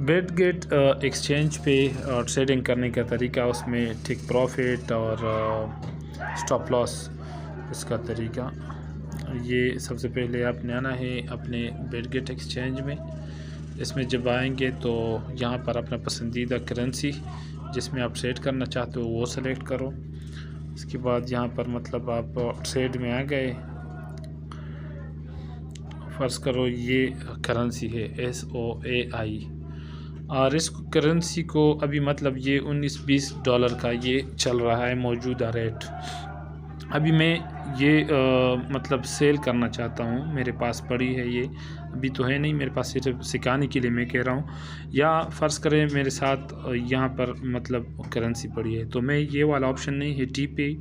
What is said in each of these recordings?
Bitget exchange पे trading करने का तरीका, उसमें टेक प्रॉफिट और स्टॉप लॉस इसका तरीका। ये सबसे पहले आपने आना है अपने बिटगेट एक्सचेंज में। इसमें जब आएंगे तो यहाँ पर अपना पसंदीदा करेंसी जिसमें आप ट्रेड करना चाहते हो वो सेलेक्ट करो। इसके बाद यहाँ पर मतलब आप ट्रेड में आ गए। फ़र्ज़ करो ये करेंसी है SOAI और इस करेंसी को अभी मतलब ये 19-20 डॉलर का ये चल रहा है मौजूदा रेट। अभी मैं ये मतलब सेल करना चाहता हूँ, मेरे पास पड़ी है ये, अभी तो है नहीं मेरे पास, सिर्फ सिखाने के लिए मैं कह रहा हूँ। या फ़र्ज़ करें मेरे साथ यहाँ पर मतलब करेंसी पड़ी है तो मैं ये वाला ऑप्शन नहीं है TP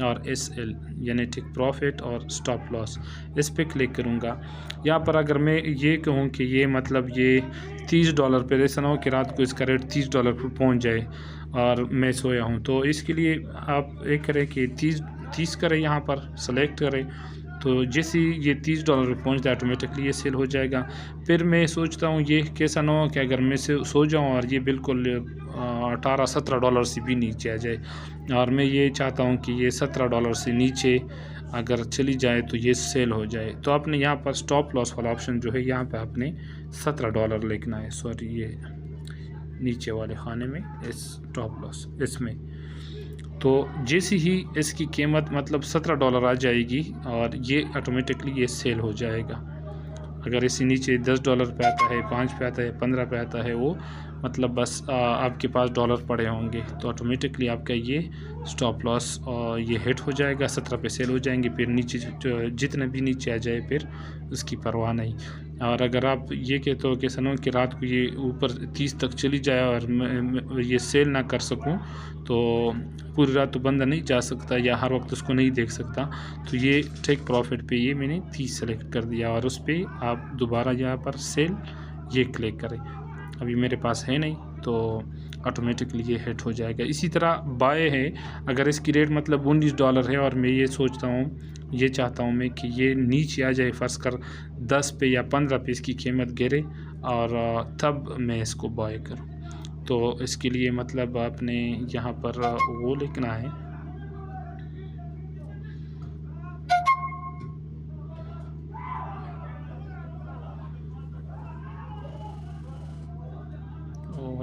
और SL यानी टेक प्रॉफिट और स्टॉप लॉस, इस पर क्लिक करूँगा। यहाँ पर अगर मैं ये कहूँ कि ये मतलब ये 30 डॉलर पर, ऐसा ना हो कि रात को इसका रेट 30 डॉलर पर पहुँच जाए और मैं सोया हूँ, तो इसके लिए आप एक करें कि 30 करें, यहाँ पर सेलेक्ट करें। तो जैसे ये 30 डॉलर पर पहुँचता है ऑटोमेटिकली ये सेल हो जाएगा। फिर मैं सोचता हूँ ये कैसा ना हो कि अगर मैं से सो जाऊँ और ये बिल्कुल 18-17 डॉलर से भी नीचे आ जाए, और मैं ये चाहता हूँ कि ये 17 डॉलर से नीचे अगर चली जाए तो ये सेल हो जाए। तो आपने यहाँ पर स्टॉप लॉस वाला ऑप्शन जो है यहाँ पे आपने 17 डॉलर लिखना है, सॉरी ये नीचे वाले खाने में स्टॉप लॉस इसमें। तो जैसे ही इसकी कीमत मतलब 17 डॉलर आ जाएगी और ये ऑटोमेटिकली ये सेल हो जाएगा। अगर इसी नीचे 10 डॉलर पे आता है, 5 पे आता है, 15 पे आता है, वो मतलब बस आपके पास डॉलर पड़े होंगे तो ऑटोमेटिकली आपका ये स्टॉप लॉस ये हिट हो जाएगा, 17 पे सेल हो जाएंगे। फिर नीचे जितने भी नीचे आ जाए फिर उसकी परवाह नहीं। और अगर आप ये कहते हो कि सनो कि रात को ये ऊपर 30 तक चली जाए और मैं ये सेल ना कर सकूं, तो पूरी रात तो बंदा नहीं जा सकता या हर वक्त उसको नहीं देख सकता, तो ये टेक प्रॉफिट पे ये मैंने 30 सेलेक्ट कर दिया और उस पर आप दोबारा यहाँ पर सेल ये क्लिक करें। अभी मेरे पास है नहीं तो ऑटोमेटिकली ये हिट हो जाएगा। इसी तरह बाय है, अगर इसकी रेट मतलब 19 डॉलर है और मैं ये सोचता हूँ, ये चाहता हूँ मैं कि ये नीचे आ जाए, फ़र्ज़ कर 10 पे या 15 पे इसकी कीमत गिरे और तब मैं इसको बाय करूँ। तो इसके लिए मतलब आपने यहाँ पर वो लिखना है,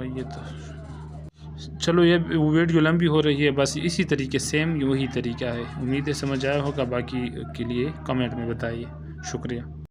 ये तो चलो ये वीडियो लंबी हो रही है, बस इसी तरीके सेम वही तरीका है। उम्मीद है समझ आया होगा, बाकी के लिए कमेंट में बताइए। शुक्रिया।